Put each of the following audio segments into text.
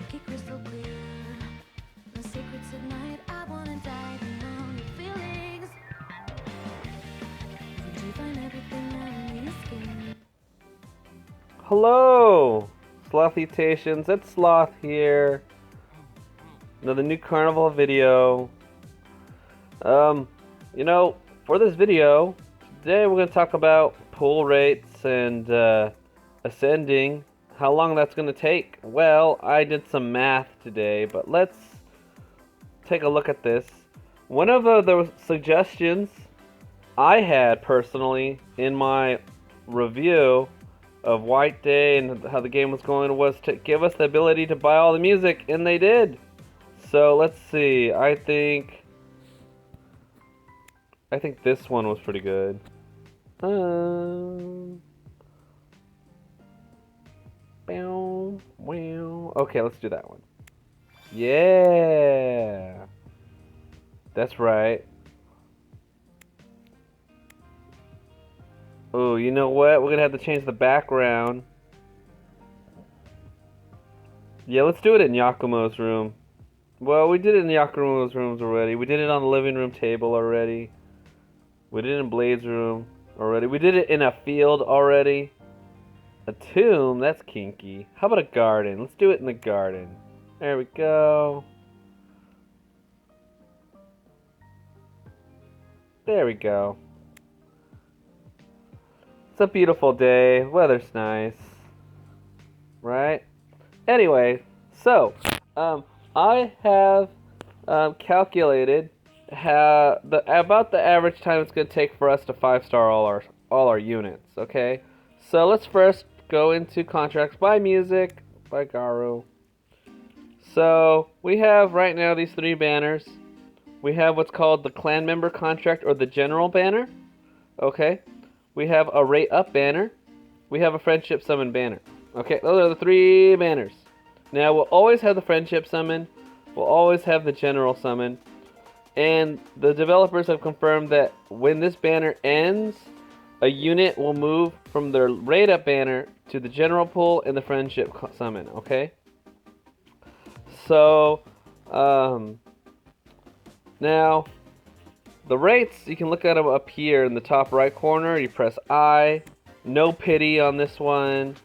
Milky crystal clear. The secrets at night, I wanna dive in all your feelings. Did you find everything I need skin? Hello, Slothitations. It's Sloth here. Another new Carnival video. For this video, today we're going to talk about pull rates and ascending. How long that's going to take? Well, I did some math today, but let's take a look at this. One of the suggestions I had personally in my review of White Day and how the game was going was to give us the ability to buy all the music, and they did. So let's see. I think this one was pretty good. Okay, let's do that one. Yeah, that's right. Oh, you know what? We're gonna have to change the background. Yeah, let's do it in Yakumo's room. Well, we did it in Yakumo's rooms already. We did it on the living room table already. We did it in Blade's room already. We did it in a field already. A tomb? That's kinky. How about a garden? Let's do it in the garden. There we go. There we go. It's a beautiful day. Weather's nice. Right? Anyway, so, I have calculated about the average time it's going to take for us to 5-star all our units, okay? So let's first go into contracts by music, by Garu. So we have right now these 3 banners. We have what's called the clan member contract or the general banner, okay? We have a rate up banner. We have a friendship summon banner. Okay, those are the 3 banners. Now we'll always have the friendship summon. We'll always have the general summon. And the developers have confirmed that when this banner ends, a unit will move from their rate up banner to the general pool and the friendship summon, okay? So, now, the rates, you can look at them up here in the top right corner. You press I. No pity on this one.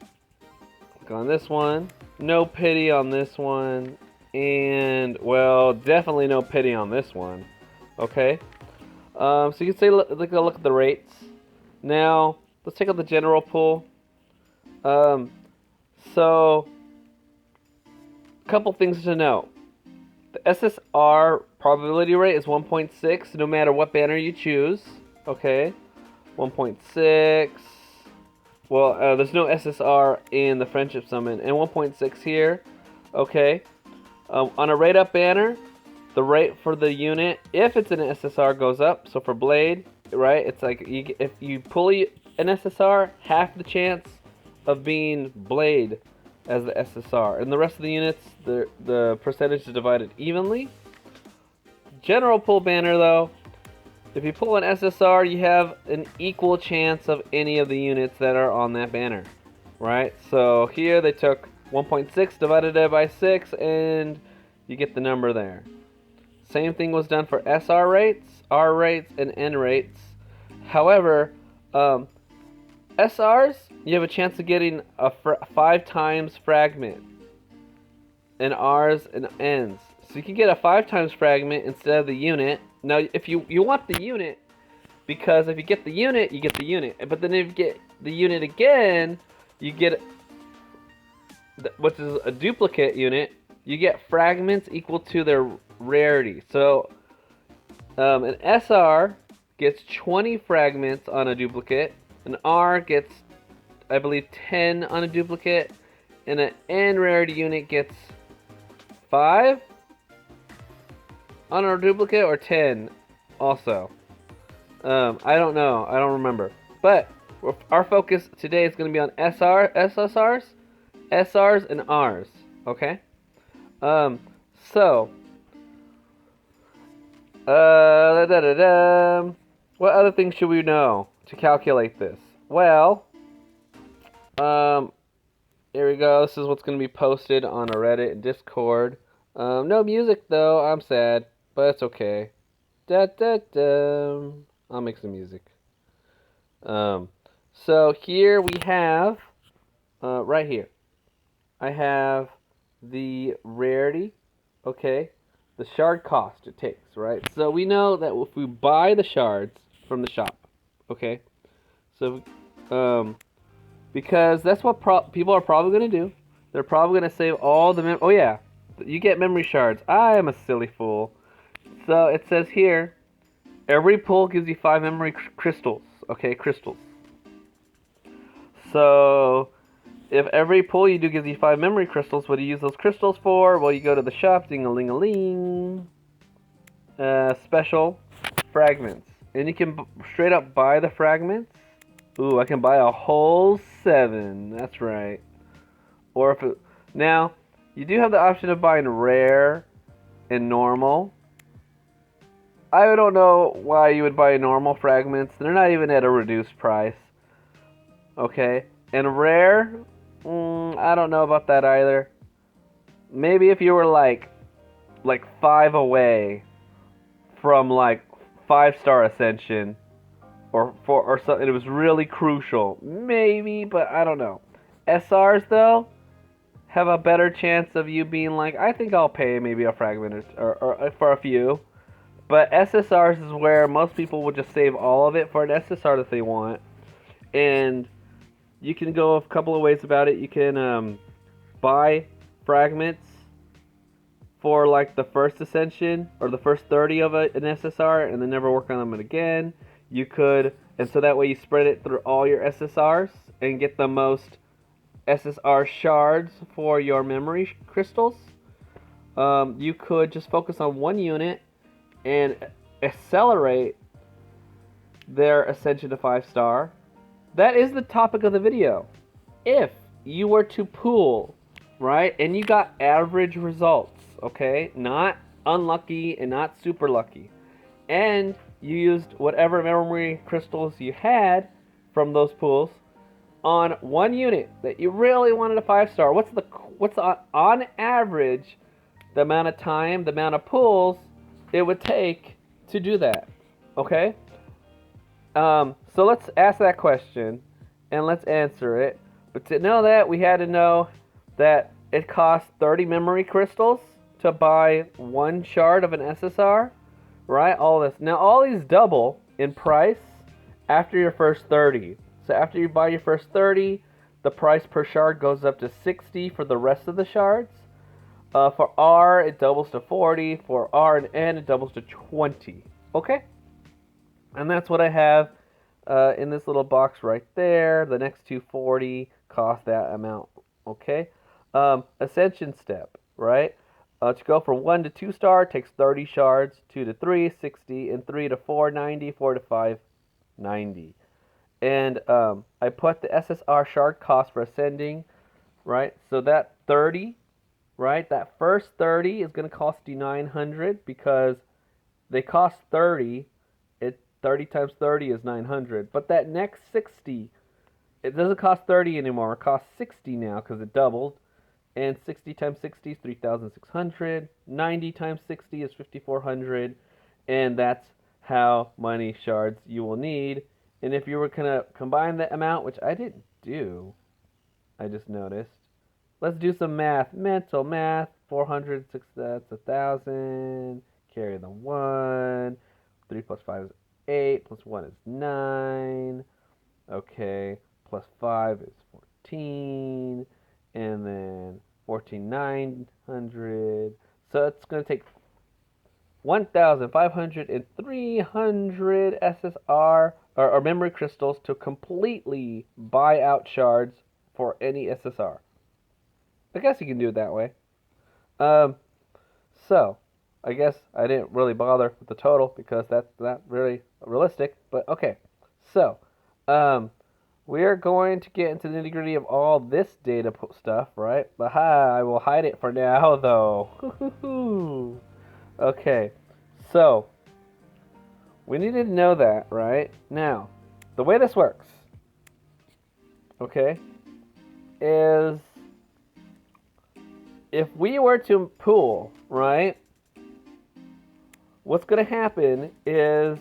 Click on this one. No pity on this one. And, well, definitely no pity on this one. Okay? So you can say, look at the rates. Now, let's take out the general pool. So, a couple things to know. The SSR probability rate is 1.6 no matter what banner you choose. Okay? 1.6. Well, there's no SSR in the Friendship Summon, and 1.6 here. Okay? On a rate up banner, the rate for the unit, if it's an SSR, goes up. So for Blade, right, it's like if you pull an SSR, half the chance of being Blade as the SSR. And the rest of the units, the percentage is divided evenly. General pull banner, though, if you pull an SSR, you have an equal chance of any of the units that are on that banner, right? So here they took 1.6 divided it by 6, and you get the number there. Same thing was done for SR rates, R rates, and N rates. However, SRs, you have a chance of getting a 5 times fragment, and Rs and Ns. So you can get a 5 times fragment instead of the unit. Now, if you want the unit, because if you get the unit, you get the unit. But then if you get the unit again, you get, which is a duplicate unit, you get fragments equal to their rarity. So, an SR gets 20 fragments on a duplicate. An R gets, I believe, 10 on a duplicate. And an N rarity unit gets 5 on a duplicate, or 10 also. I don't know. I don't remember. But our focus today is going to be on SSRs, SRs, and Rs. Okay? So, what other things should we know to calculate this? Well, Here we go. This is what's going to be posted on a Reddit and Discord. No music though. I'm sad, but it's okay. Da da da. I'll make some music. Um, so here we have, right here, I have the rarity. Okay, the shard cost it takes. Right. So we know that if we buy the shards from the shop, okay. So, because that's what people are probably going to do. They're probably going to save all the oh yeah, you get memory shards. I am a silly fool. So it says here, every pull gives you 5 memory crystals. Okay, crystals. So if every pull you do gives you 5 memory crystals, what do you use those crystals for? Well, you go to the shop, ding-a-ling-a-ling, special fragments. And you can straight up buy the fragments. Ooh, I can buy a whole 7. That's right. Or if it, now, you do have the option of buying rare and normal. I don't know why you would buy normal fragments. They're not even at a reduced price. Okay. And rare, I don't know about that either. Maybe if you were like 5 away from like 5-star Ascension or something, it was really crucial. Maybe, but I don't know. SRs though have a better chance of you being like, I think I'll pay maybe a fragment or for a few. But SSRs is where most people will just save all of it for an SSR that they want. And you can go a couple of ways about it. You can buy fragments for like the first Ascension or the first 30 of an SSR and then never work on them again. You could, and so that way you spread it through all your SSRs and get the most SSR shards for your memory crystals. You could just focus on one unit and accelerate their ascension to 5-star. That is the topic of the video. If you were to pool, right, and you got average results, okay, not unlucky and not super lucky, and you used whatever memory crystals you had from those pools on one unit that you really wanted a 5-star, what's on average the amount of time, the amount of pulls it would take to do that? Okay? So let's ask that question and let's answer it. But to know that, we had to know that it costs 30 memory crystals to buy one shard of an SSR, right? All this. Now, all these double in price after your first 30. So after you buy your first 30, the price per shard goes up to 60 for the rest of the shards. For R, it doubles to 40. For R and N, it doubles to 20. Okay? And that's what I have in this little box right there. The next 240 cost that amount. Okay? Ascension step, right? To go from 1 to 2-star takes 30 shards, 2 to 3, 60, and 3 to 4, 90, 4 to 5, 90. And I put the SSR shard cost for ascending, right? So that 30, right? That first 30 is going to cost you 900 because they cost 30. 30 times 30 is 900. But that next 60, it doesn't cost 30 anymore. It costs 60 now because it doubled. And 60 times 60 is 3,600. 90 times 60 is 5,400. And that's how many shards you will need. And if you were going to combine that amount, which I didn't do, I just noticed. Let's do some math. Mental math. 400, that's 1,000. Carry the 1. 3 plus 5 is 8. Plus 1 is 9. Okay. Plus 5 is 14. And then 14,900. So it's going to take 1,500 and 300 SSR or memory crystals to completely buy out shards for any SSR. I guess you can do it that way. So, I guess I didn't really bother with the total because that's not really realistic. But okay, so we are going to get into the nitty gritty of all this data stuff, right? But I will hide it for now, though. Okay, so we needed to know that, right? Now, the way this works, okay, is if we were to pool, right, what's going to happen is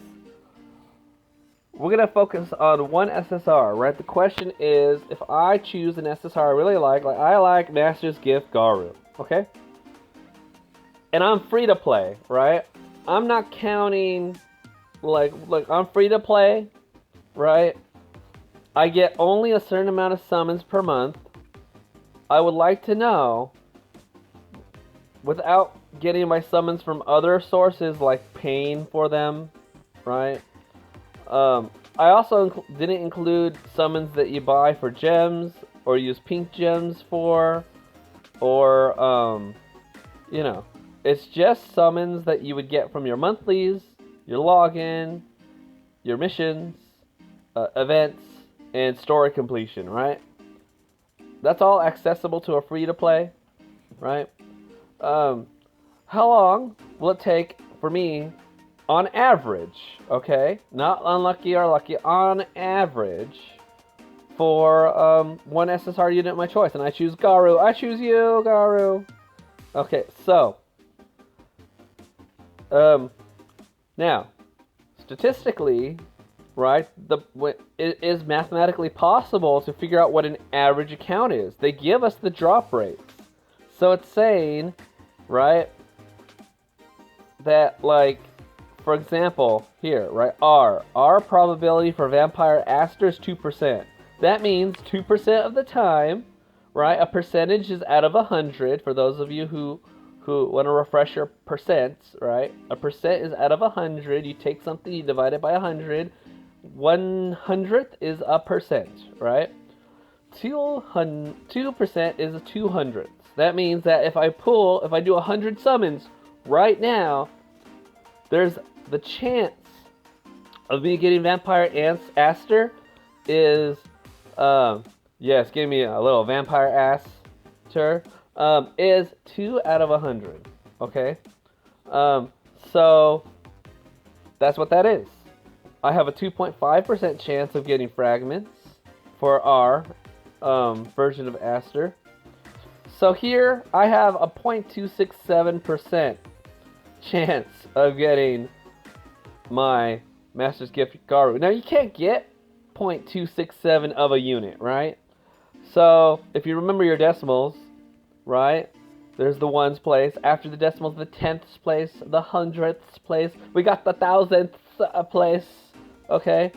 we're going to focus on one SSR, right? The question is, if I choose an SSR I really like I like Master's Gift Garu, okay? And I'm free to play, right? I'm not counting, like I'm free to play, right? I get only a certain amount of summons per month. I would like to know, without getting my summons from other sources, like paying for them, right? I also didn't include summons that you buy for gems, or use pink gems for, or, you know, it's just summons that you would get from your monthlies, your login, your missions, events, and story completion, right? That's all accessible to a free-to-play, right? How long will it take for me, on average, okay? Not unlucky or lucky, on average, for one SSR unit of my choice. And I choose Garu. I choose you, Garu. Okay, so, now, statistically, right, it is mathematically possible to figure out what an average account is. They give us the drop rates. So it's saying, right, that, like, for example, here, right, our probability for Vampire Aster is 2%. That means 2% of the time, right, a percentage is out of 100, for those of you who want to refresh your percents, right, a percent is out of 100, you take something, you divide it by 100, 100th is a percent, right, 2% is a 200th. That means that if I do 100 summons right now, there's the chance of me getting Vampire Aster is, yes, give me a little Vampire Aster, is 2 out of 100, okay? So, that's what that is. I have a 2.5% chance of getting fragments for our version of Aster. So here, I have a 0.267% chance of getting my Master's Gift Garu. Now, you can't get 0.267 of a unit, right? So, if you remember your decimals, right? There's the ones place. After the decimals, the 10th place, the 100th place. We got the 1000th place, okay?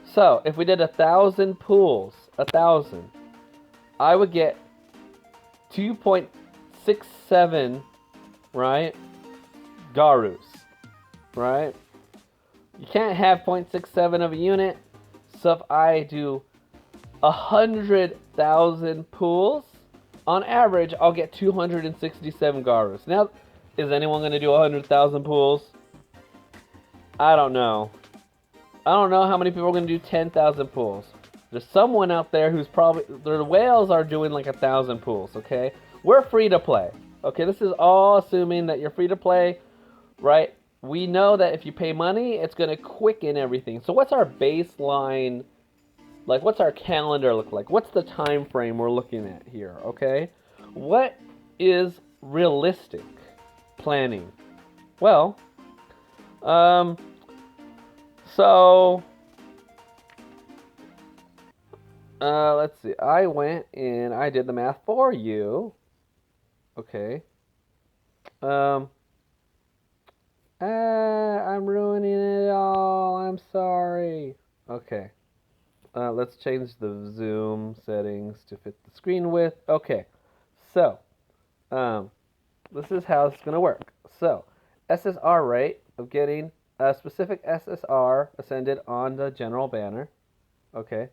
So, if we did 1,000 pools, 1,000, I would get 2.67, right? Garus, right? You can't have 0.67 of a unit. So if I do 100,000 pools, on average, I'll get 267 Garus. Now, is anyone going to do 100,000 pools? I don't know. I don't know how many people are going to do 10,000 pools. There's someone out there who's probably... The whales are doing like 1,000 pools, okay? We're free to play. Okay, this is all assuming that you're free to play, right? We know that if you pay money, it's going to quicken everything. So what's our baseline, like what's our calendar look like? What's the time frame we're looking at here, okay? What is realistic planning? Well, let's see. I went and I did the math for you. Okay. I'm ruining it all. I'm sorry. Okay. Let's change the zoom settings to fit the screen width. Okay. So, this is how it's going to work. So, SSR rate of getting a specific SSR ascended on the general banner. Okay.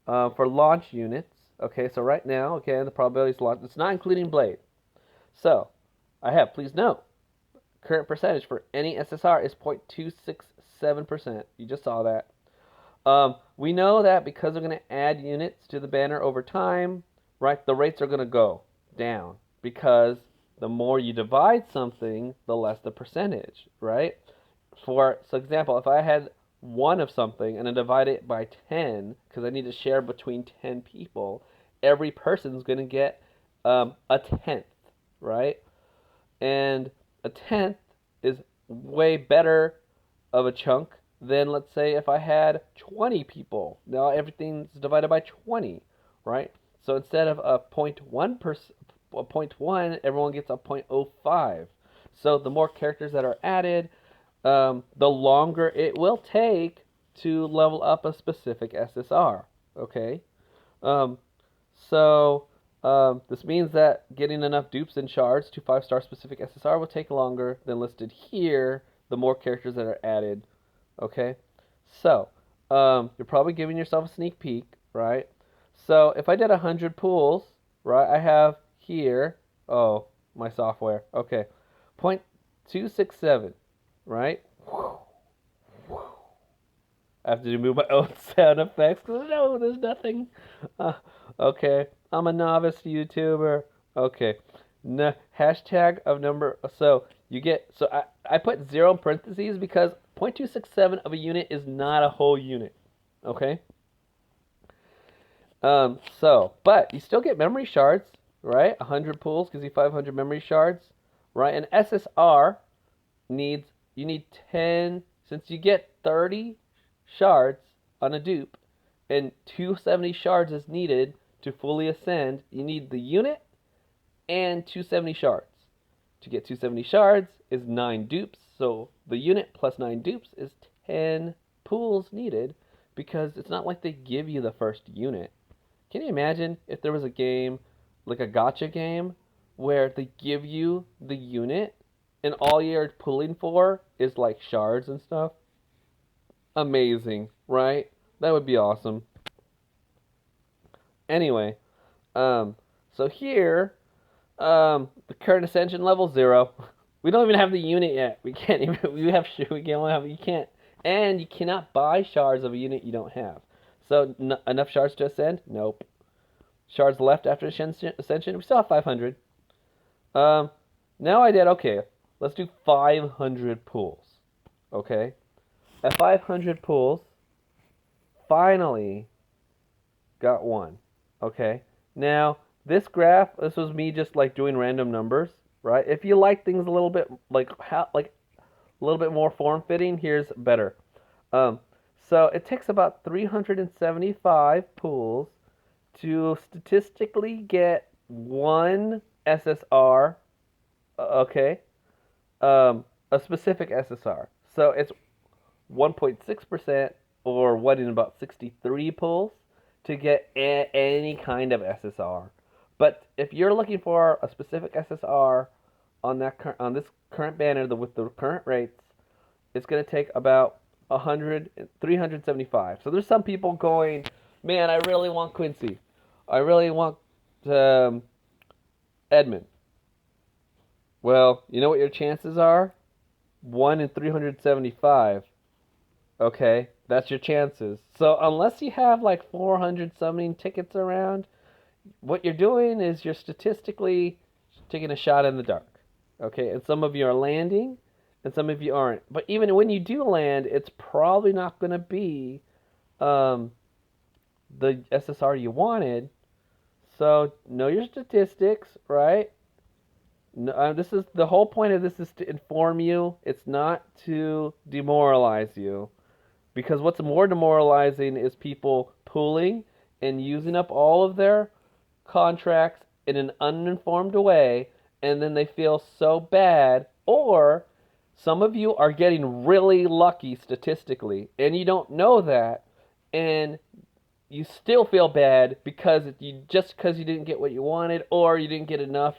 For launch units. Okay, so right now, again, the probability is launch. It's not including Blade. So, I have, please note, current percentage for any SSR is 0.267%. You just saw that. We know that because we're going to add units to the banner over time, right, the rates are going to go down. Because the more you divide something, the less the percentage, right? For example, if I had one of something and I divide it by 10, because I need to share between 10 people, every person's going to get a tenth, right? And a tenth is way better of a chunk than, let's say, if I had 20 people. Now everything's divided by 20, right? So instead of a 0.1 a 0.1, everyone gets a 0.05. So the more characters that are added, the longer it will take to level up a specific SSR. Okay, um, so this means that getting enough dupes and shards to 5-star specific SSR will take longer than listed here. The more characters that are added. Okay, so you're probably giving yourself a sneak peek, right? So if I did 100 pools, right, I have here. Oh, my software. Okay, 0.267, right? I have to move my own sound effects because no, there's nothing. Uh, okay, I'm a novice YouTuber. Okay, hashtag of number. So you get. So I put 0 in parentheses because 0.267 of a unit is not a whole unit. Okay. But you still get memory shards, right? 100 pools gives you 500 memory shards, right? And SSR needs you need 10 since you get 30 shards on a dupe and 270 shards is needed to fully ascend. You need the unit and 270 shards. To get 270 shards is 9 dupes, so the unit plus 9 dupes is 10 pools needed because it's not like they give you the first unit. Can you imagine if there was a game, like a gacha game, where they give you the unit and all you're pulling for is like shards and stuff? Amazing, right? That would be awesome. Anyway, um, so here, the current Ascension level 0. We don't even have the unit yet. We can't even. We can't have. You can't, and you cannot buy shards of a unit you don't have. So enough shards to ascend? Nope. Shards left after Ascension? We still have 500. Um, now I did, okay, let's do 500 pools. Okay? At 500 pools, finally got one. Okay? Now, this graph, this was me just like doing random numbers, right? If you like things a little bit like a little bit more form fitting, here's better. Um, so it takes about 375 pools to statistically get one SSR, okay, a specific SSR. So it's 1.6% or 1 in about 63 pulls to get any kind of SSR. But if you're looking for a specific SSR on on this current banner with the current rates, it's going to take about 375. So there's some people going, man, I really want Quincy. I really want um, Edmund. Well, you know what your chances are? 1 in 375. Okay, that's your chances. So unless you have like 400 summoning tickets around, what you're doing is you're statistically taking a shot in the dark. Okay, and some of you are landing, and some of you aren't. But even when you do land, it's probably not going to be um, the SSR you wanted. So know your statistics, right? No, this is the whole point of this is to inform you. It's not to demoralize you. Because what's more demoralizing is people pooling and using up all of their contracts in an uninformed way, and then they feel so bad. Or some of you are getting really lucky statistically, and you don't know that, and you still feel bad because you didn't get what you wanted, or you didn't get enough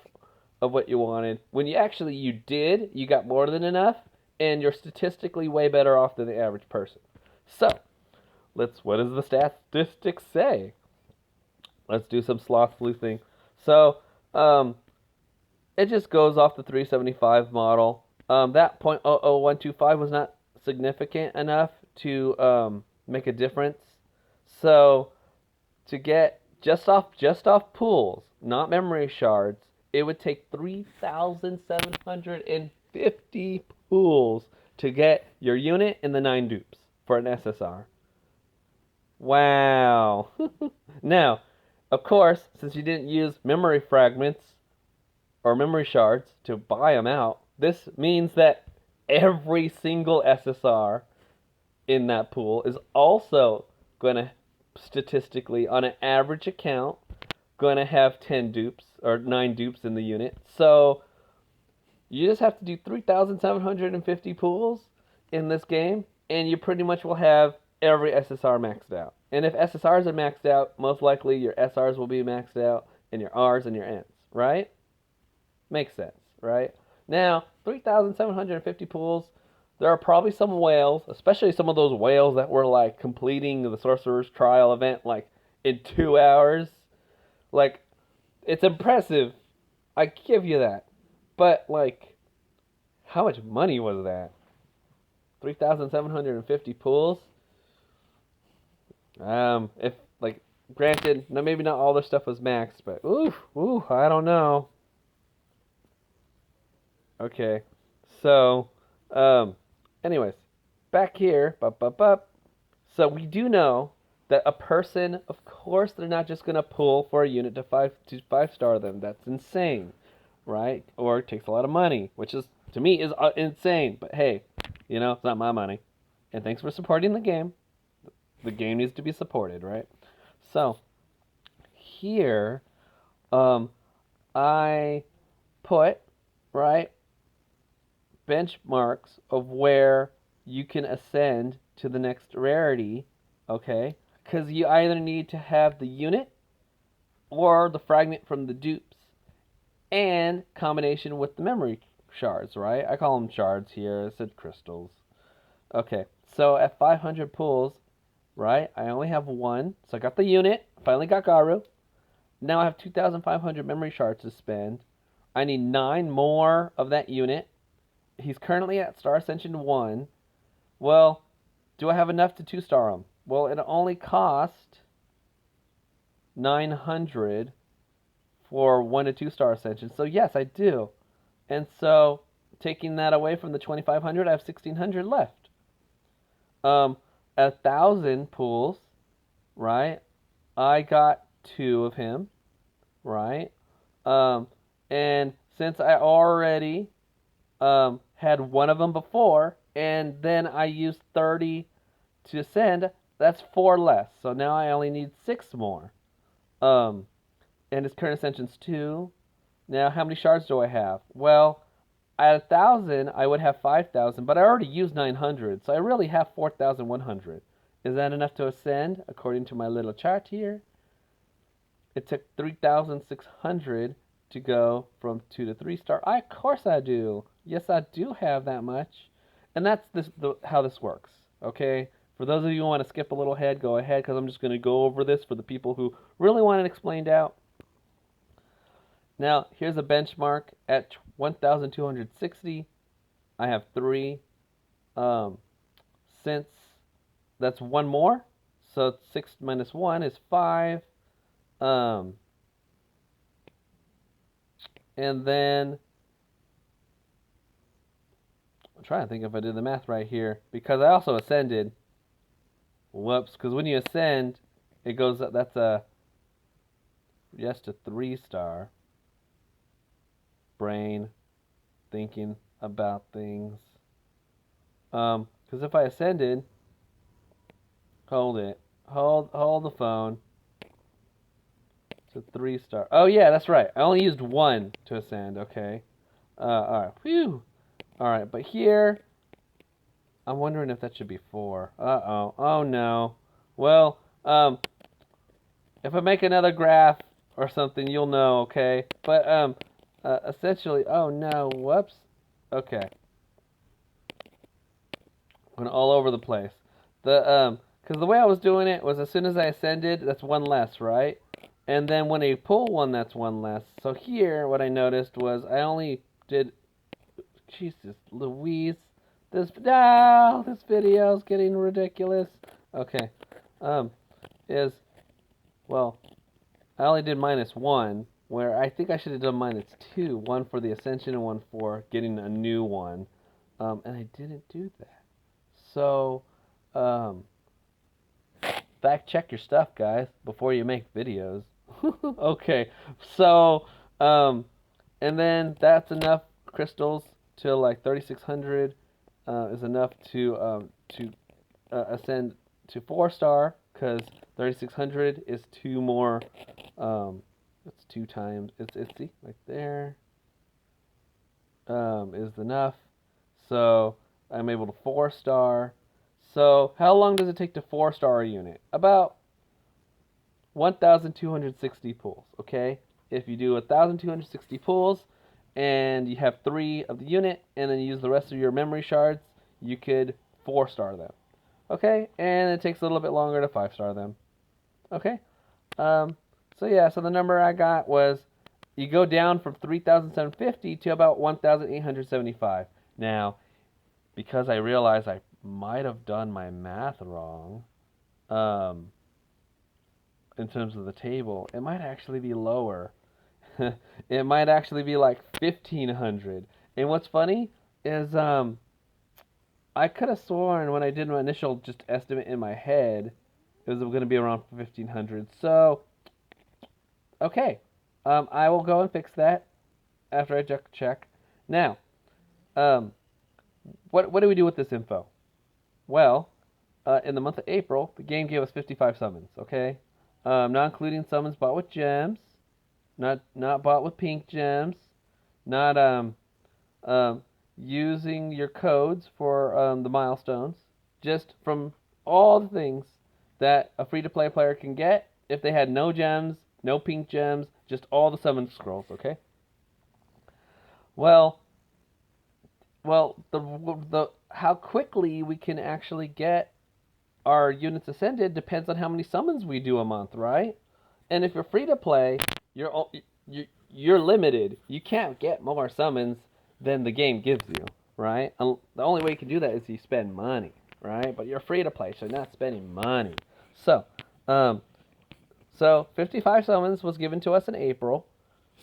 of what you wanted. When you did, you got more than enough, and you're statistically way better off than the average person. So, what does the statistics say? Let's do some sloth sleuthing. So, it just goes off the 375 model. That 0.00125 was not significant enough to make a difference. So, to get just off pools, not memory shards, it would take 3,750 pools to get your unit and the 9 dupes for an SSR. Wow. Now, of course, since you didn't use memory fragments or memory shards to buy them out, this means that every single SSR in that pool is also going to statistically, on an average account, going to have 10 dupes or 9 dupes in the unit. So you just have to do 3,750 pools in this game, and you pretty much will have every SSR maxed out. And if SSRs are maxed out, most likely your SRs will be maxed out, and your Rs and your Ns, right? Makes sense, right? Now, 3,750 pools, there are probably some whales, especially some of those whales that were like completing the Sorcerer's Trial event like in 2 hours. Like, it's impressive. I give you that. But, like, how much money was that? 3,750 pools? If, like, granted, maybe not all their stuff was maxed, but, ooh, I don't know. Okay, so, anyways, back here, so we do know that a person, of course, they're not just gonna pull for a unit to five star them. That's insane, right? Or it takes a lot of money, which is to me is insane. But hey, it's not my money. And thanks for supporting the game. The game needs to be supported, right? So here, I put right benchmarks of where you can ascend to the next rarity, okay? Because you either need to have the unit or the fragment from the dupes and combination with the memory shards, right? I call them shards here. I said crystals. Okay, so at 500 pools, right, I only have one. So I got the unit. Finally got Garu. Now I have 2,500 memory shards to spend. I need 9 more of that unit. He's currently at Star Ascension 1. Well, do I have enough to 2-star him? Well, it only cost 900 for 1 to 2-star Ascension. So yes, I do. And so taking that away from the 2,500, I have 1,600 left. 1,000 pools, right? I got 2 of him, right? And since I already had 1 of them before, and then I used 30 to ascend, that's 4 less. So now I only need 6 more. And his current ascension's 2. Now, how many shards do I have? Well, at 1,000, I would have 5,000, but I already used 900, so I really have 4,100. Is that enough to ascend, according to my little chart here? It took 3,600 to go from 2 to 3-star. Of course I do. Yes, I do have that much. And that's how this works, okay? For those of you who want to skip a little ahead, go ahead, because I'm just going to go over this for the people who really want it explained out. Now, here's a benchmark at 1,260. I have 3. Since that's 1 more, so 6 minus 1 is 5. And then I'm trying to think if I did the math right here, because I also ascended. Whoops, because when you ascend, it goes, that's a yes to 3-star. Brain thinking about things. Because if I ascended, hold the phone. It's a 3-star. Oh yeah, that's right. I only used 1 to ascend. Okay. All right. Phew. All right, but here, I'm wondering if that should be 4. Uh-oh. Oh no. Well, if I make another graph or something, you'll know. Okay. But essentially, oh no. Whoops. Okay. Went all over the place. Because the way I was doing it was as soon as I ascended, that's 1 less, right? And then when I pull 1, that's 1 less. So here, what I noticed was I only did. Jesus Louise, this video is getting ridiculous. Okay, well, I only did -1, where I think I should have done -2, 1 for the Ascension and 1 for getting a new one, and I didn't do that. So, fact check your stuff, guys, before you make videos. Okay, so, And then that's enough crystals to like 3600 is enough to ascend to 4-star, because 3600 is two more. It's two times. It's see right there. Is enough. So I'm able to 4-star. So how long does it take to 4-star a unit? About 1,260 pulls. Okay, if you do 1,260 pulls, and you have 3 of the unit, and then you use the rest of your memory shards, you could 4-star them. Okay, and it takes a little bit longer to 5-star them. Okay, um, so yeah, so the number I got was, you go down from 3,750 to about 1,875. Now, because I realized I might have done my math wrong, um, in terms of the table, it might actually be lower. It might actually be like 1,500. And what's funny is, I could have sworn when I did my initial just estimate in my head, it was going to be around 1,500. So, okay, I will go and fix that after I check. Now, um, what do we do with this info? Well, in the month of April, the game gave us 55 summons. Okay, not including summons bought with gems, not bought with pink gems, not um, using your codes for the milestones, just from all the things that a free-to-play player can get if they had no gems, no pink gems, just all the summon scrolls. Okay. Well, the how quickly we can actually get our units ascended depends on how many summons we do a month, right? And if you're free to play, you're limited. You can't get more summons than the game gives you, right? The only way you can do that is you spend money, right? But you're free to play, so you're not spending money. So, um, so 55 summons was given to us in April.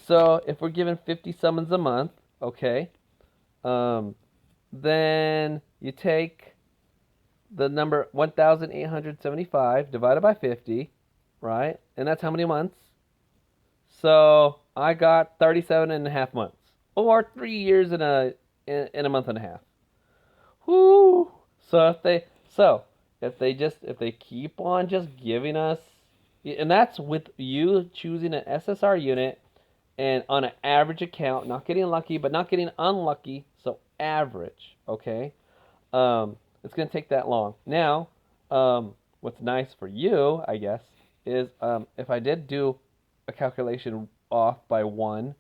So if we're given 50 summons a month, okay, um, then you take the number 1,875 divided by 50, right? And that's how many months? So I got 37 and a half months, or 3 years in a month and a half. Whoo! So if they keep on just giving us, and that's with you choosing an SSR unit and on an average account, not getting lucky, but not getting unlucky. So average, okay? It's gonna take that long. Now, what's nice for you, I guess, is if I did do a calculation off by one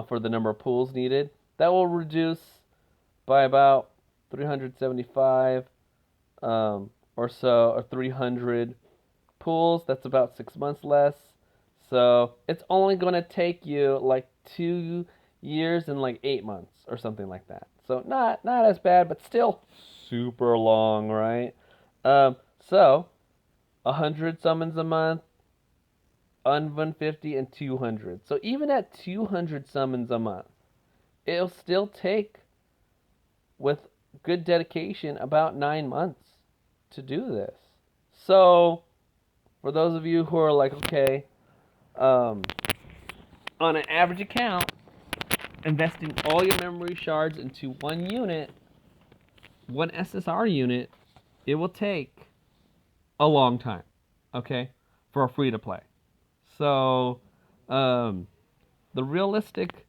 for the number of pools needed, that will reduce by about 375 or so, or 300 pools. That's about 6 months less. So it's only going to take you like 2 years and like 8 months or something like that. So not as bad, but still super long, right? So 100 summons a month, 150 and 200. So even at 200 summons a month, it'll still take, with good dedication, about 9 months to do this. So for those of you who are like, okay, on an average account, investing all your memory shards into one unit, one SSR unit, it will take a long time, okay, for a free to play. So, um, the realistic,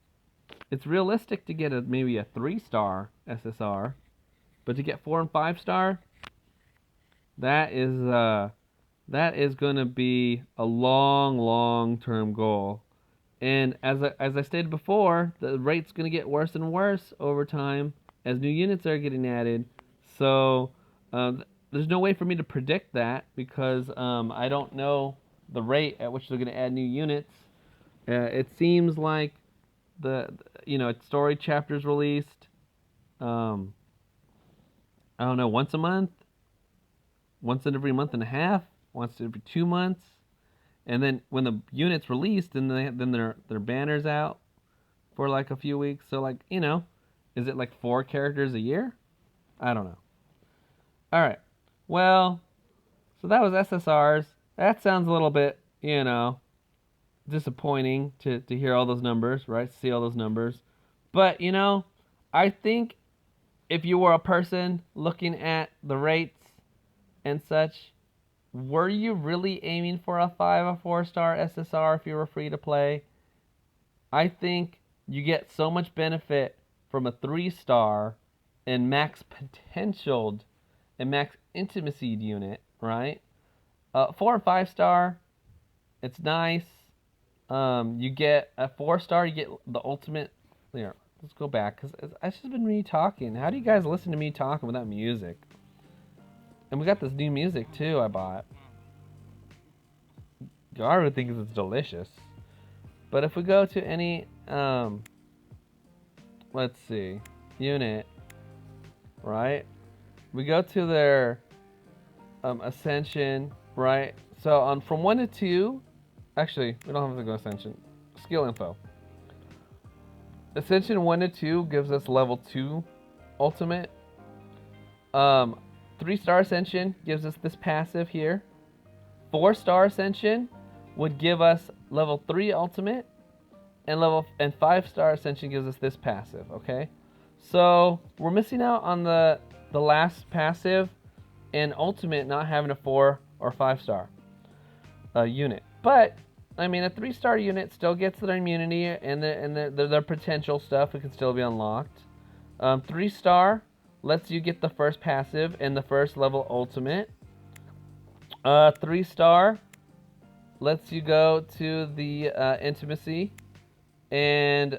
it's realistic to get maybe a 3-star SSR, but to get 4 and 5-star, that is going to be a long term goal. And as I stated before, the rate's going to get worse and worse over time as new units are getting added. So there's no way for me to predict that, because I don't know the rate at which they're going to add new units. It seems like story chapters released. Um, I don't know, once a month, once in every month and a half, once every 2 months. And then when the unit's released, then their banner's out for like a few weeks. So like, is it like 4 characters a year? I don't know. All right. Well, so that was SSRs. That sounds a little bit, disappointing to hear all those numbers, right? To see all those numbers. But, I think if you were a person looking at the rates and such, were you really aiming for a 5 or 4-star SSR if you were free to play? I think you get so much benefit from a 3-star and max potentialed and max intimacy unit, right? 4 and 5-star, it's nice. You get a 4-star, you get the ultimate. Here, let's go back because it's just been me talking. How do you guys listen to me talking without music? And we got this new music too. I bought. Garu thinks it's delicious. But if we go to any, let's see, unit, right? We go to their Ascension, right? So on from 1 to 2, actually, we don't have to go Ascension. Skill info. Ascension 1 to 2 gives us level 2 ultimate. 3-star Ascension gives us this passive here. 4-star Ascension would give us level 3 ultimate, and 5-star Ascension gives us this passive. Okay, so we're missing out on the last passive and ultimate not having a 4 or 5-star unit. But I mean, a 3-star unit still gets their immunity and their potential stuff. It can still be unlocked. 3-star lets you get the first passive and the first level ultimate. 3-star lets you go to the intimacy and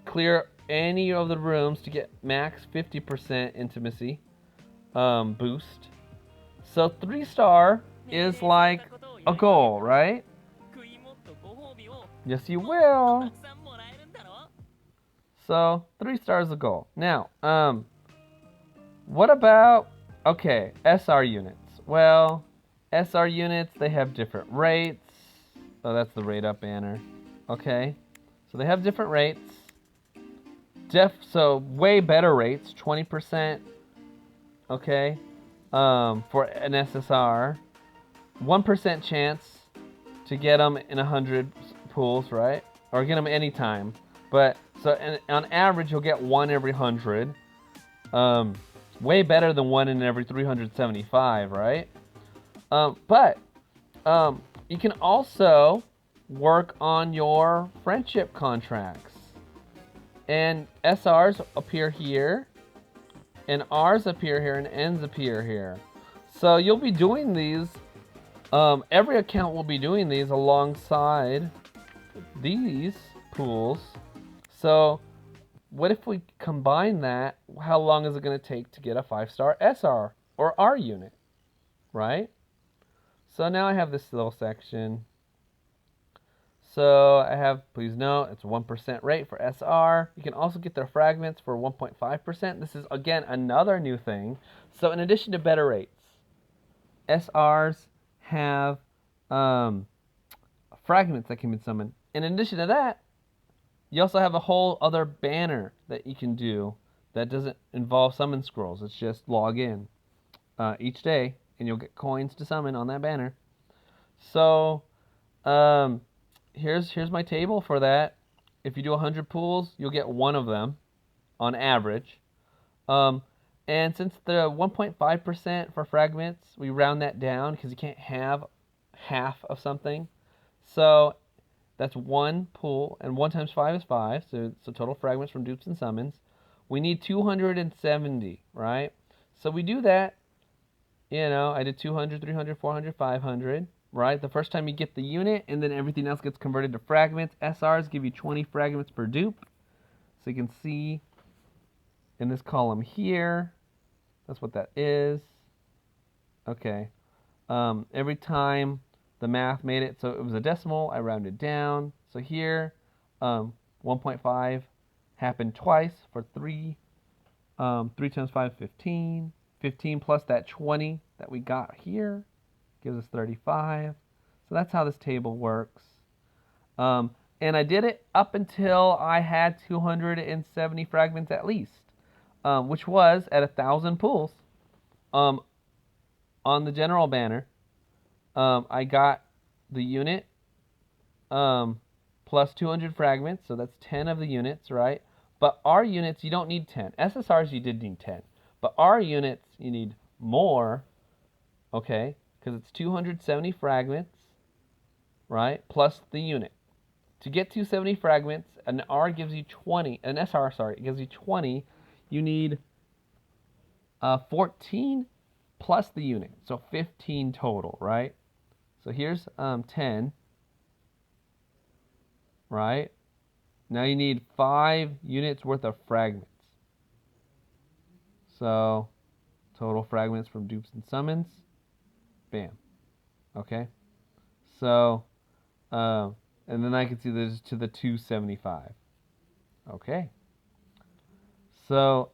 clear any of the rooms to get max 50% intimacy boost. So 3-star is like a goal, right? Yes, you will. So 3-star is a goal. Now, what about, okay, SR units? Well, SR units, they have different rates. Oh, that's the rate up banner. Okay, so they have different rates. So way better rates, 20%. Okay, for an SSR, 1% chance to get them in 100 pools, right? Or get them anytime. But so on average, you'll get 1 every 100. Way better than 1 in every 375, right? But you can also work on your friendship contracts. And SRs appear here, and R's appear here, and N's appear here. So you'll be doing these, every account will be doing these alongside these pools. So what if we combine that? How long is it going to take to get a 5-star SR or R unit, right? So now I have this little section. So I have, please note, it's 1% rate for SR. You can also get their fragments for 1.5%. This is, again, another new thing. So in addition to better rates, SRs have fragments that can be summoned. In addition to that, you also have a whole other banner that you can do that doesn't involve summon scrolls. It's just log in each day, and you'll get coins to summon on that banner. So here's my table for that. If you do 100 pools, you'll get 1 of them on average. And since the 1.5% for fragments, we round that down because you can't have half of something. So that's 1 pool, and 1 times 5 is 5, so total fragments from dupes and summons. We need 270, right? So we do that, I did 200, 300, 400, 500, right? The first time you get the unit, and then everything else gets converted to fragments. SRs give you 20 fragments per dupe. So you can see in this column here, that's what that is. Okay. Every time the math made it, so it was a decimal, I rounded down. So here, 1.5 happened twice for 3. 3 times 5, 15. 15 plus that 20 that we got here gives us 35. So that's how this table works. And I did it up until I had 270 fragments at least, which was at 1,000 pools. On the general banner, I got the unit plus 200 fragments, so that's 10 of the units, right? But R units, you don't need 10. SSRs, you did need 10. But R units, you need more, okay? Because it's 270 fragments, right? Plus the unit. To get 270 fragments, an R gives you 20. An SR, sorry, it gives you 20. You need 14 plus the unit, so 15 total, right? So here's 10, right? Now you need 5 units worth of fragments. So total fragments from dupes and summons, bam. Okay. So and then I can see this to the 275. Okay. So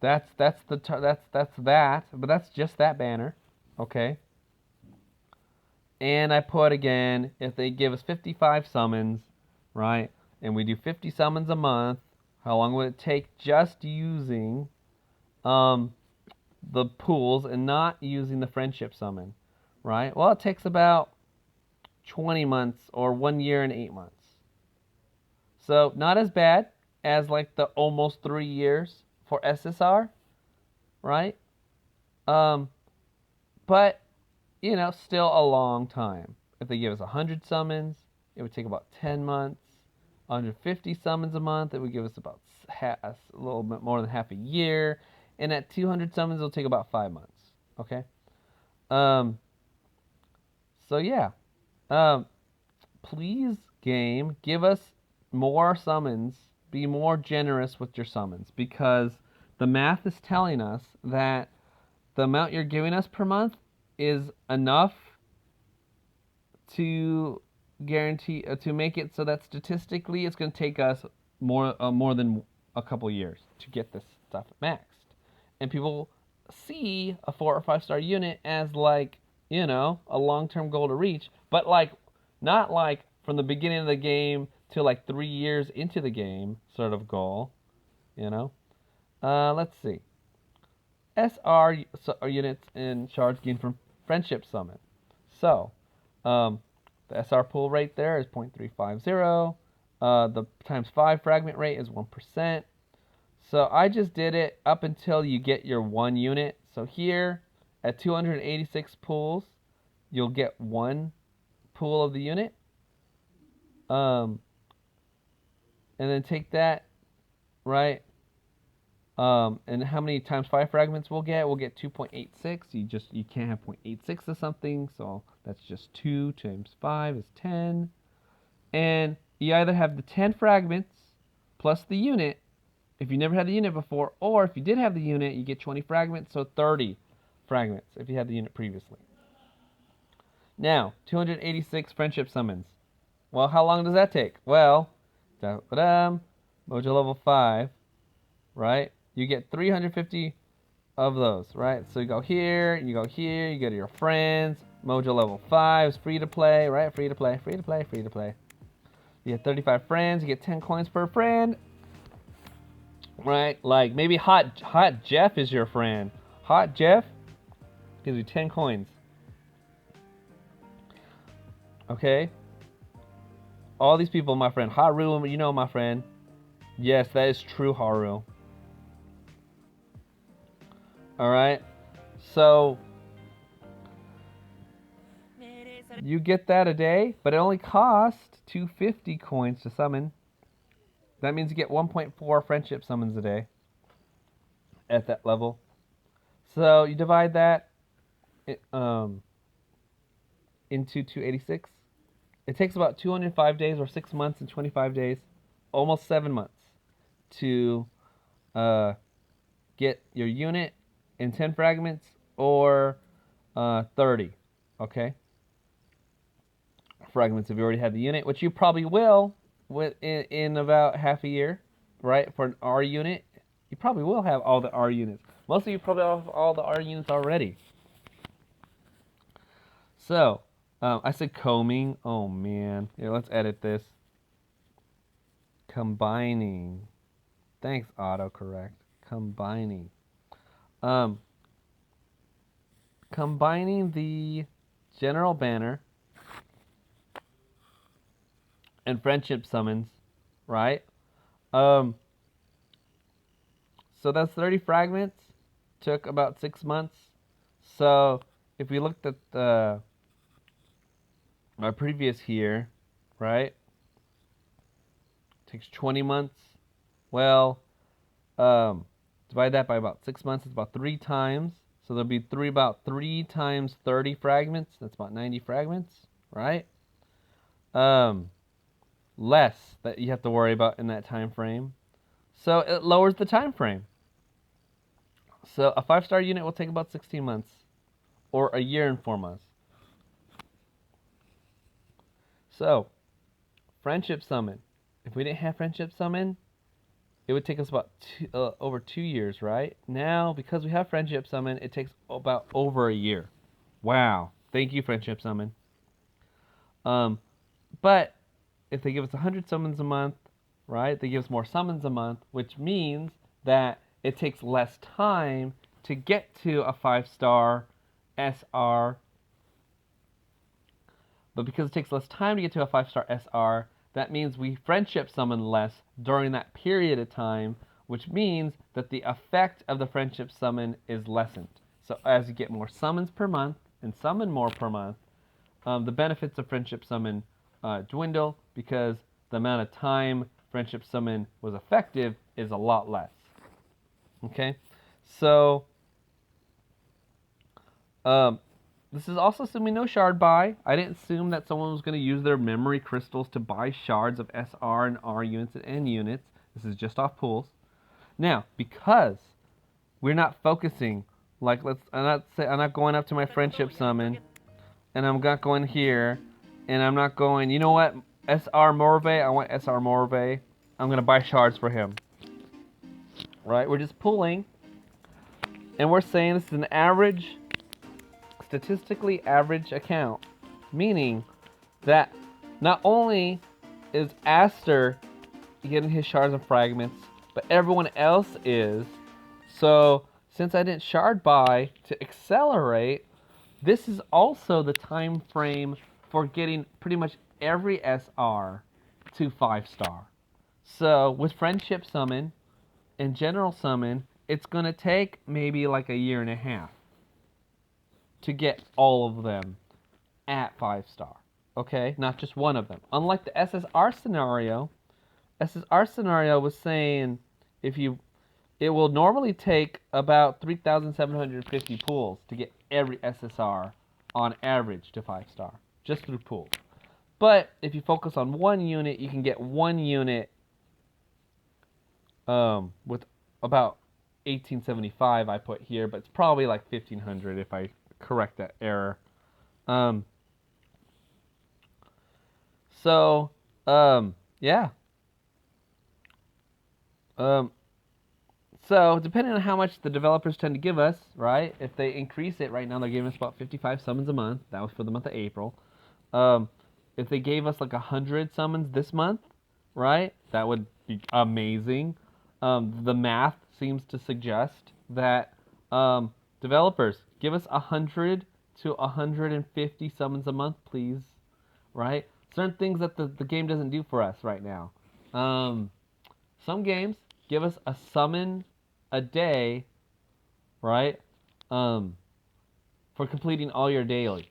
that's that, but that's just that banner. Okay. And I put again, if they give us 55 summons, right, and we do 50 summons a month, how long would it take just using the pools and not using the friendship summon, right? Well, it takes about 20 months or 1 year and 8 months. So not as bad as like the almost 3 years for SSR, right? But you know, still a long time. If they give us 100 summons, it would take about 10 months. 150 summons a month, it would give us about a little bit more than half a year. And at 200 summons, it'll take about 5 months. Okay? So yeah. Please, game, give us more summons. Be more generous with your summons. Because the math is telling us that the amount you're giving us per month is enough to guarantee to make it so that statistically it's going to take us more than a couple years to get this stuff maxed, and people see a 4 or 5 star unit as like, you know, a long-term goal to reach, but like not like from the beginning of the game to like 3 years into the game sort of goal, you know. Let's see. SR units and shards gained from friendship summon. So, the SR pool rate there is 0.350. The times 5 fragment rate is 1%. So I just did it up until you get your 1 unit. So here, at 286 pools, you'll get 1 pool of the unit. And then take that, right? And how many times 5 fragments we'll get? We'll get 2.86. You can't have 0.86 of something, so that's just 2 times 5 is 10. And you either have the 10 fragments plus the unit, if you never had the unit before, or if you did have the unit, you get 20 fragments, so 30 fragments if you had the unit previously. Now, 286 friendship summons. Well, how long does that take? Well, mojo level 5, right? You get 350 of those, right? So you go here, you go here, you go to your friends. Mojo level 5 is free to play, right? Free to play, free to play, free to play. You get 35 friends, you get 10 coins per friend. Right? Like maybe Hot Jeff is your friend. Hot Jeff gives you 10 coins. Okay? All these people, my friend. Haru, you know my friend. Yes, that is true, Haru. Alright? So you get that a day, but it only costs 250 coins to summon. That means you get 1.4 friendship summons a day at that level. So you divide that into 286. It takes about 205 days or 6 months and 25 days, almost 7 months, to get your unit in 10 fragments or 30, okay? Fragments if you already have the unit, which you probably will in about half a year, right? For an R unit, you probably will have all the R units. Most of you probably have all the R units already. So, I said combing. Oh man, here, let's edit this. Combining. Thanks, autocorrect. Combining. Combining the general banner and friendship summons, right? Um, so that's 30 fragments. Took about 6 months. So if we looked at my previous here, right? Takes 20 months. Well, divide that by about 6 months. It's about 3 times. So there'll be about 3 times 30 fragments. That's about 90 fragments, right? Less that you have to worry about in that time frame. So it lowers the time frame. So a 5-star unit will take about 16 months, or a year and 4 months. So, friendship summon. If we didn't have friendship summon, it would take us about over 2 years, right? Now, because we have friendship summon, it takes about over a year. Wow. Thank you, friendship summon. But if they give us 100 summons a month, right? They give us more summons a month, which means that it takes less time to get to a 5-star SR. But because it takes less time to get to a 5-star SR, that means we friendship summon less during that period of time, which means that the effect of the friendship summon is lessened. So as you get more summons per month and summon more per month, the benefits of friendship summon dwindle because the amount of time friendship summon was effective is a lot less. Okay, so this is also assuming no shard buy. I didn't assume that someone was going to use their memory crystals to buy shards of SR and R units and N units. This is just off pools. Now, because we're not focusing, like I'm not going up to my friendship summon, and I'm not going here, and I'm not going, you know what, SR Morve, I want SR Morve. I'm going to buy shards for him. Right? We're just pulling, and we're saying this is an average, statistically average account, meaning that not only is Aster getting his shards and fragments, but everyone else is. So since I didn't shard buy to accelerate, this is also the time frame for getting pretty much every SR to 5-star. So with friendship summon and general summon, it's going to take maybe like a year and a half to get all of them at 5-star. Okay, not just one of them. Unlike the SSR scenario was saying it will normally take about 3,750 pulls to get every SSR on average to 5-star, just through pools. But if you focus on one unit, you can get one unit with about 1875 I put here, but it's probably like 1,500 if I correct that error. Yeah. So depending on how much the developers tend to give us, right? If they increase it, right now they're giving us about 55 summons a month. That was for the month of April. If they gave us like 100 summons this month, right? That would be amazing. The math seems to suggest that developers give us 100 to 150 summons a month, please. Right? Certain things that the game doesn't do for us right now. Some games give us a summon a day, right? For completing all your dailies.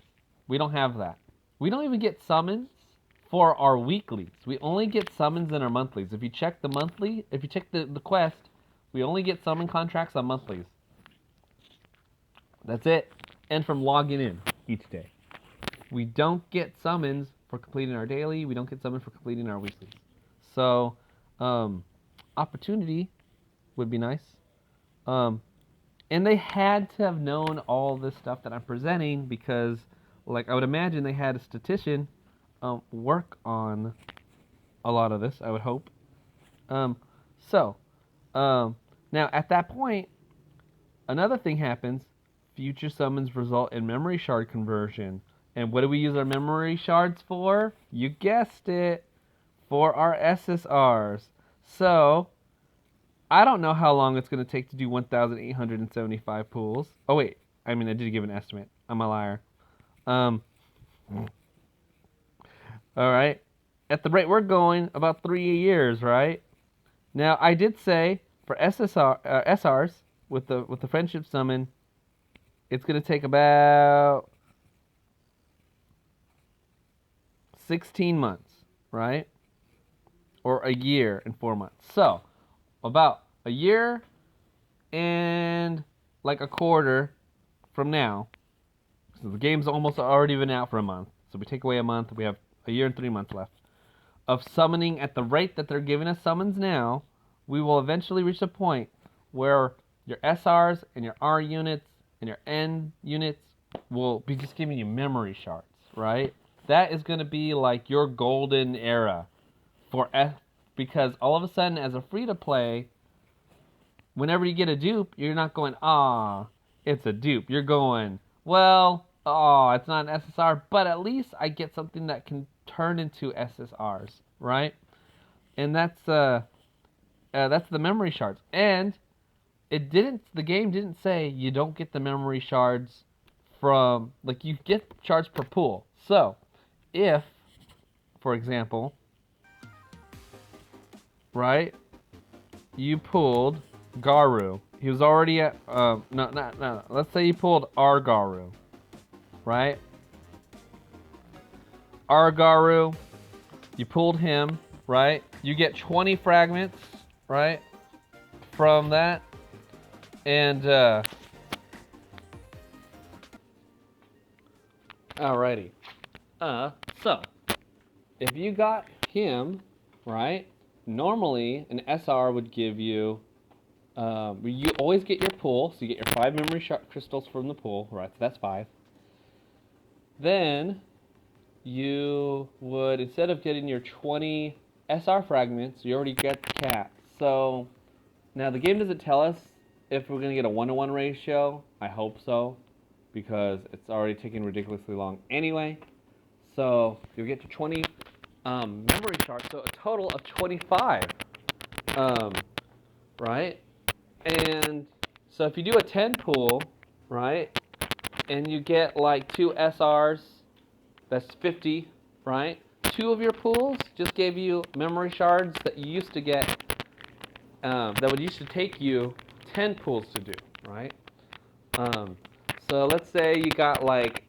We don't have that. We don't even get summons for our weeklies. We only get summons in our monthlies. If you check the monthly, if you check the quest, we only get summon contracts on monthlies. That's it. And from logging in each day. We don't get summons for completing our daily. We don't get summons for completing our weeklies. So, opportunity would be nice. And they had to have known all this stuff that I'm presenting because, like, I would imagine they had a statistician work on a lot of this, I would hope. Now at that point, another thing happens. Future summons result in memory shard conversion. And what do we use our memory shards for? You guessed it, for our SSRs. So, I don't know how long it's going to take to do 1,875 pools. Oh, wait. I mean, I did give an estimate. I'm a liar. All right. at the rate we're going, about 3 years, right? Now, I did say for SRs with the friendship summon, it's gonna take about 16 months, right? Or a year and 4 months. So, about a year and like a quarter from now. So the game's almost already been out for a month. So we take away a month, we have a year and 3 months left of summoning at the rate that they're giving us summons now. We will eventually reach a point where your SRs and your R units and your N units will be just giving you memory shards, right? That is going to be like your golden era for because all of a sudden, as a free to play, whenever you get a dupe, you're not going, it's a dupe. You're going, well, it's not an SSR, but at least I get something that can turn into SSRs, right? And that's the memory shards. And the game didn't say you don't get the memory shards from, like, you get shards per pool. So, if, for example, right, you pulled Garu. He was already at, no. Let's say you pulled our Garu, right? Our Garu, you pulled him, right? You get 20 fragments, right? From that. And, alrighty. So, if you got him, right? Normally, an SR would give you, you always get your pool, so you get your 5 memory crystals from the pool, right? So that's 5. Then, you would, instead of getting your 20 SR fragments, you already get cat. So, now the game doesn't tell us if we're going to get a 1-to-1 ratio. I hope so, because it's already taking ridiculously long anyway. So, you'll get to 20 memory shards, so a total of 25, right? And so if you do a 10 pool, right, and you get like 2 SRs, that's 50, right? 2 of your pools just gave you memory shards that you used to get, that would used to take you 10 pools to do, right? So let's say you got like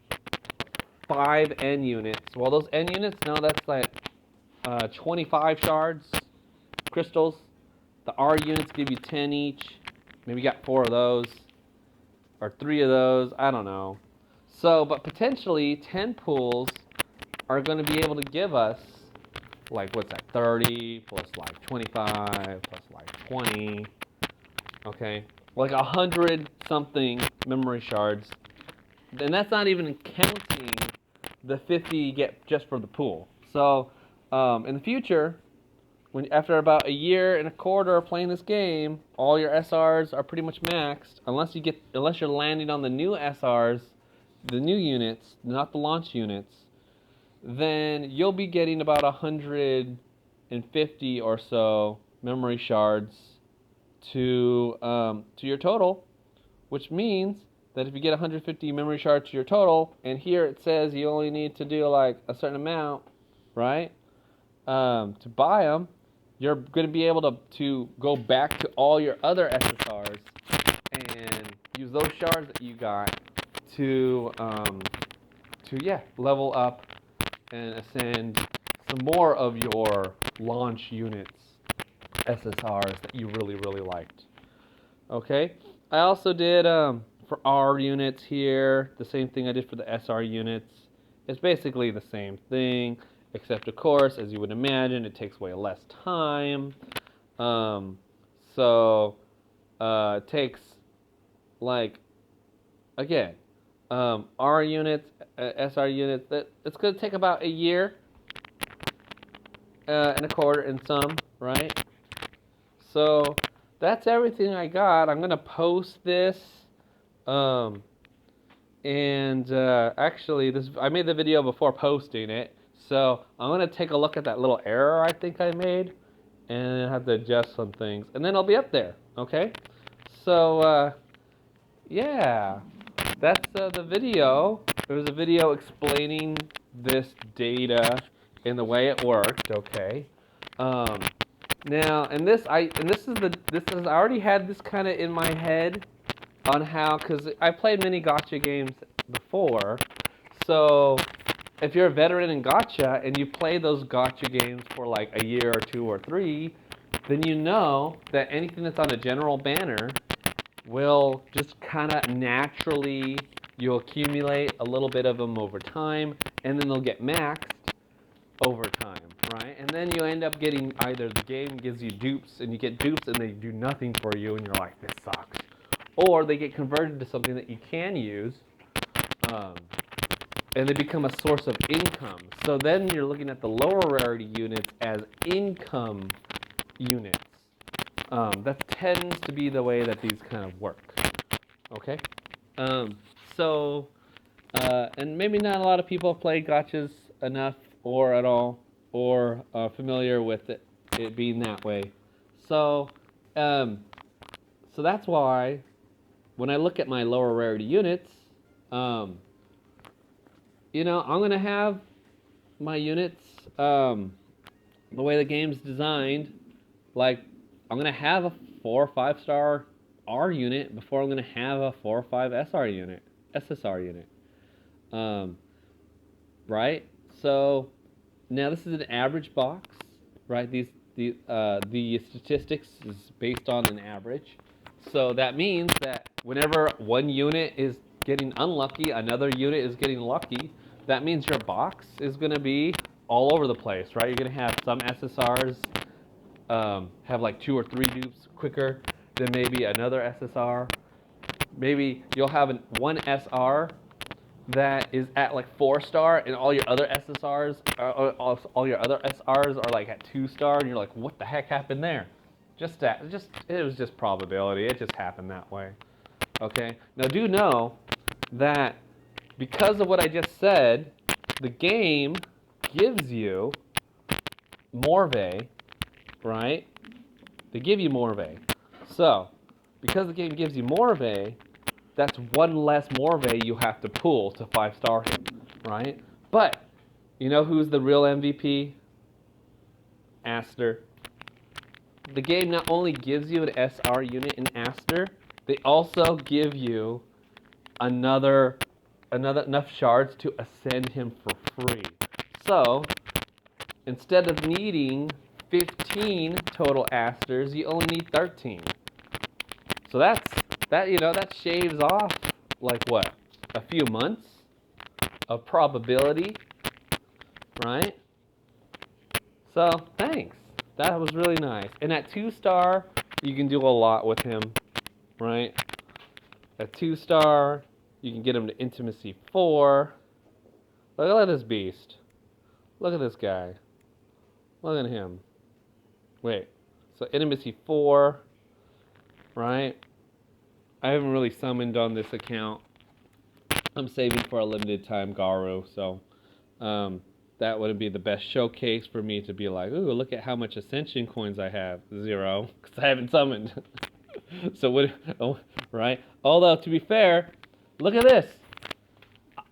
5 N units. Well, those N units, no, that's like 25 shards, crystals. The R units give you 10 each. Maybe you got 4 of those, or 3 of those, I don't know. So, but potentially 10 pools are going to be able to give us, like, what's that, 30 plus like 25 plus like 20, okay? Like 100 something memory shards. And that's not even counting the 50 you get just from the pool. So, in the future, after about a year and a quarter of playing this game, all your SRs are pretty much maxed, unless you're landing on the new SRs, the new units, not the launch units. Then you'll be getting about 150 or so memory shards to your total, which means that if you get 150 memory shards to your total, and here it says you only need to do like a certain amount, right, to buy them, you're going to be able to go back to all your other SSRs and use those shards that you got to level up and ascend some more of your launch units SSRs that you really, really liked. Okay, I also did for R units here the same thing I did for the SR units. It's basically the same thing, except of course, as you would imagine, it takes way less time. It takes, like, again, R units, SR units, it's going to take about a year and a quarter in some, right? So that's everything I got. I'm going to post this. Actually, I made the video before posting it. So I'm going to take a look at that little error I think I made and have to adjust some things. And then I'll be up there, okay? So, yeah, that's the video. There was a video explaining this data in the way it worked. Okay. Now, I already had this kind of in my head on how, because I played many gotcha games before. So if you're a veteran in gotcha and you play those gotcha games for like a year or two or three, then you know that anything that's on a general banner will just kind of naturally, you'll accumulate a little bit of them over time, and then they'll get maxed over time, right? And then you end up getting, either the game gives you dupes and you get dupes and they do nothing for you and you're like, this sucks. Or they get converted to something that you can use, and they become a source of income. So then you're looking at the lower rarity units as income units. That tends to be the way that these kind of work. Okay? So, and maybe not a lot of people play gotchas enough or at all, or familiar with it being that way. So, so that's why when I look at my lower rarity units, you know, I'm going to have my units, the way the game's designed, like, I'm going to have a 4 or 5 star R unit before I'm going to have a 4 or 5 SSR unit. Right? So, now this is an average box, right? The statistics is based on an average. So that means that whenever one unit is getting unlucky, another unit is getting lucky. That means your box is going to be all over the place, right? You're going to have some SSRs have like 2 or 3 dupes quicker than maybe another SSR. Maybe you'll have one SR that is at like 4 star, and all your other SSRs, all your other SRs are like at 2 star, and you're like, what the heck happened there? It was just probability. It just happened that way. Okay. Now do know that because of what I just said, the game gives you Morve, right? They give you Morve. So, because the game gives you Morve, that's one less Morve you have to pull to 5-star him, right? But, you know who's the real MVP? Aster. The game not only gives you an SR unit in Aster, they also give you another enough shards to ascend him for free. So, instead of needing 15 total Asters, you only need 13. So that shaves off like what? A few months of probability, right? So, thanks. That was really nice. And at 2-star, you can do a lot with him, right? At 2-star, you can get him to intimacy 4. Look at this beast. Look at this guy. Look at him. Wait. So intimacy 4, right? I haven't really summoned on this account. I'm saving for a limited time Garu, so that wouldn't be the best showcase for me to be like, ooh, look at how much Ascension coins I have. 0, because I haven't summoned. So what? Oh, right? Although to be fair, look at this.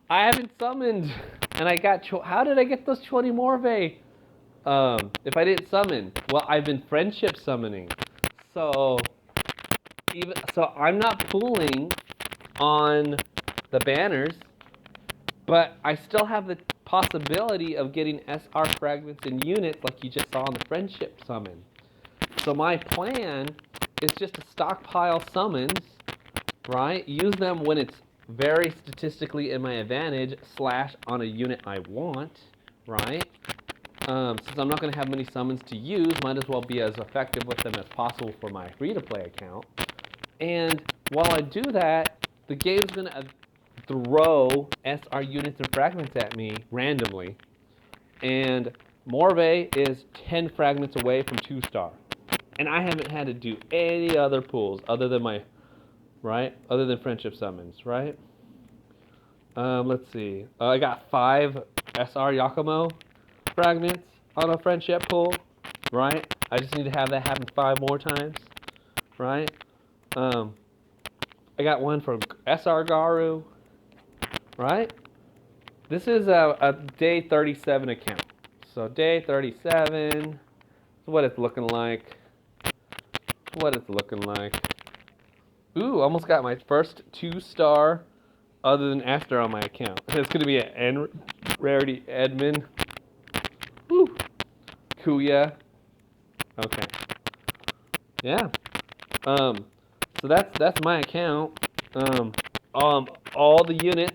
I haven't summoned, and I got. How did I get those 20 Morve? If I didn't summon, well, I've been friendship summoning. So I'm not pulling on the banners, but I still have the possibility of getting SR fragments in units like you just saw in the friendship summon. So my plan is just to stockpile summons, right? Use them when it's very statistically in my advantage / on a unit I want, right? Since I'm not going to have many summons to use, might as well be as effective with them as possible for my free-to-play account. And while I do that, the game's going to throw SR units and fragments at me randomly. And Morve is 10 fragments away from 2-star. And I haven't had to do any other pulls other than other than friendship summons, right? Let's see. I got 5 SR Yakumo fragments on a friendship pull, right? I just need to have that happen 5 more times, right? I got one from SR Garu, right? This is a day 37 account. So day 37 is what it's looking like. Ooh, almost got my first 2-star other than Aster on my account. It's going to be an N rarity admin. Woo. Kuya. Okay. Yeah. So that's my account. All the units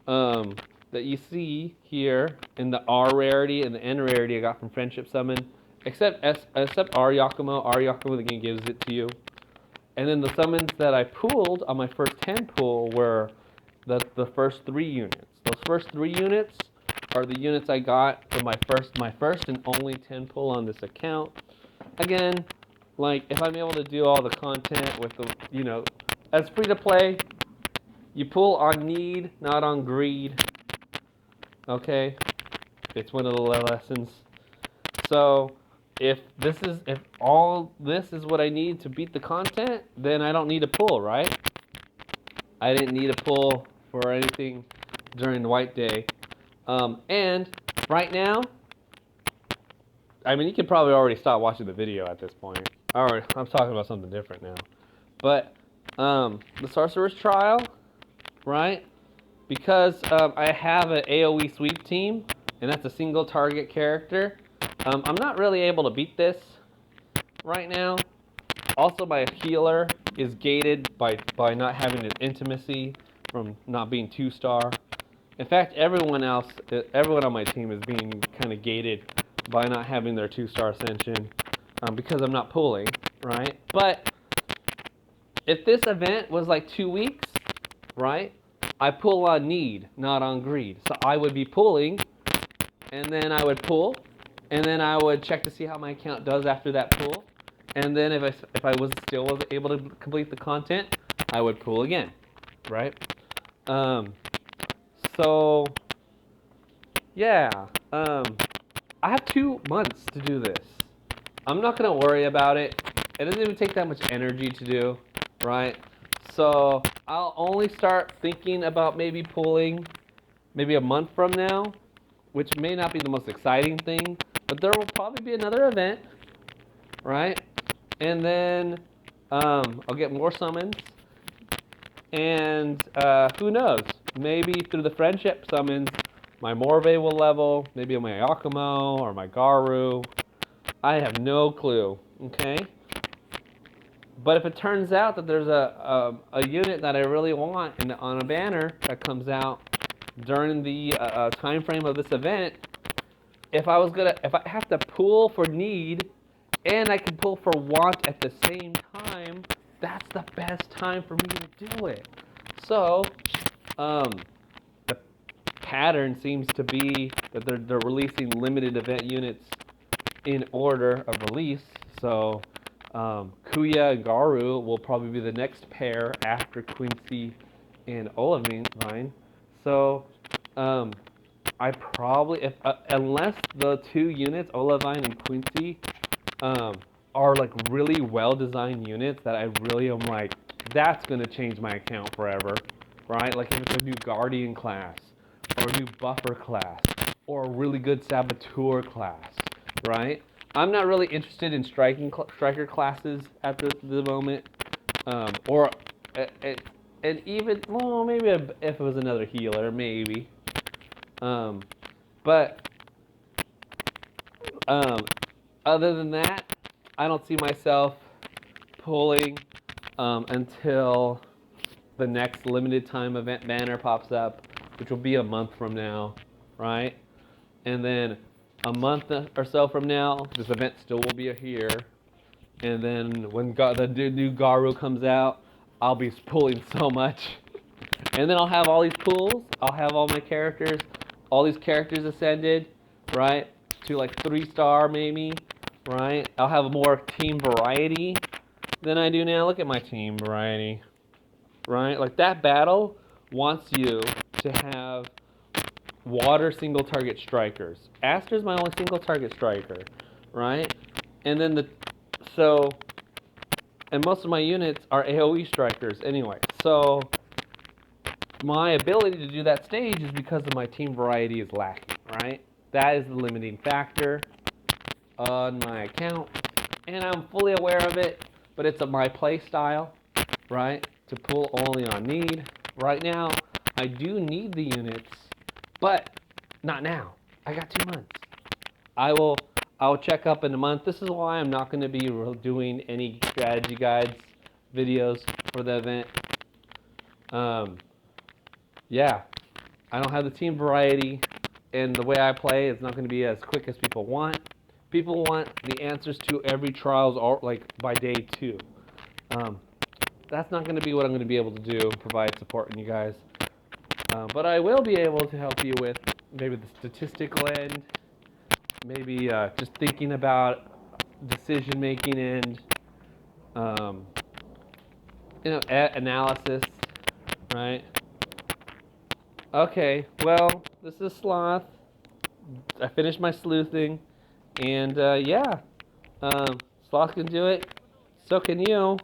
that you see here in the R rarity and the N rarity I got from Friendship Summon, except R Yakumo. R Yakumo, the game gives it to you. And then the summons that I pooled on my first 10 pool were the first 3 units. Those first 3 units are the units I got from my first and only 10 pull on this account. Again, like if I'm able to do all the content with the, as free to play, you pull on need, not on greed. Okay? It's one of the lessons. So, if all this is what I need to beat the content, then I don't need a pull, right? I didn't need a pull for anything during the White Day. And right now, I mean, you could probably already stop watching the video at this point. Alright, I'm talking about something different now. But, the Sorcerer's Trial, right? Because I have an AoE sweep team, and that's a single target character, I'm not really able to beat this right now. Also, my healer is gated by not having an intimacy from not being 2-star. In fact, everyone on my team is being kind of gated by not having their 2-star Ascension because I'm not pulling, right? But if this event was like 2 weeks, right? I pull on need, not on greed. So I would be pulling, and then I would pull, and then I would check to see how my account does after that pull. And then if I was still able to complete the content, I would pull again, right? So yeah, I have 2 months to do this. I'm not gonna worry about it. It doesn't even take that much energy to do, right? So I'll only start thinking about maybe pulling maybe a month from now, which may not be the most exciting thing, but there will probably be another event, right? And then I'll get more summons, and who knows? Maybe through the friendship summons, my Morve will level, maybe my Yakumo or my Garu. I have no clue, okay? But if it turns out that there's a unit that I really want on a banner that comes out during the time frame of this event, if I have to pull for need and I can pull for want at the same time, that's the best time for me to do it. So, the pattern seems to be that they're releasing limited event units in order of release. So, Kuya and Garu will probably be the next pair after Quincy and Olivine. So, I probably, unless the 2 units, Olivine and Quincy, are like really well-designed units that I really am like, that's gonna change my account forever, right? Like if it's a new Guardian class, or a new Buffer class, or a really good Saboteur class, right? I'm not really interested in striker classes at the moment, and even, well, maybe if it was another healer, maybe. But other than that, I don't see myself pulling until the next limited time event banner pops up, which will be a month from now, right? And then a month or so from now, this event still will be here. And then when the new Garu comes out, I'll be pulling so much. And then I'll have all these pulls. I'll have all my characters, all these characters ascended, right? To like 3-star maybe, right? I'll have more team variety than I do now. Look at my team variety, right? Like that battle wants you to have water single target strikers. Aster's my only single target striker, right? And then and most of my units are AoE strikers anyway. So my ability to do that stage is because of my team variety is lacking, right? That is the limiting factor on my account, and I'm fully aware of it, but it's my play style, right? To pull only on need. Right now, I do need the units, but not now. I got 2 months. I'll check up in a month. This is why I'm not going to be doing any strategy guides videos for the event. Yeah, I don't have the team variety, and the way I play is not going to be as quick as people want. People want the answers to every trials like by day 2. That's not going to be what I'm going to be able to do, provide support in you guys. But I will be able to help you with maybe the statistical end, maybe just thinking about decision making end, analysis, right? Okay, well, this is Sloth. I finished my sleuthing, and yeah, Sloth can do it. So can you.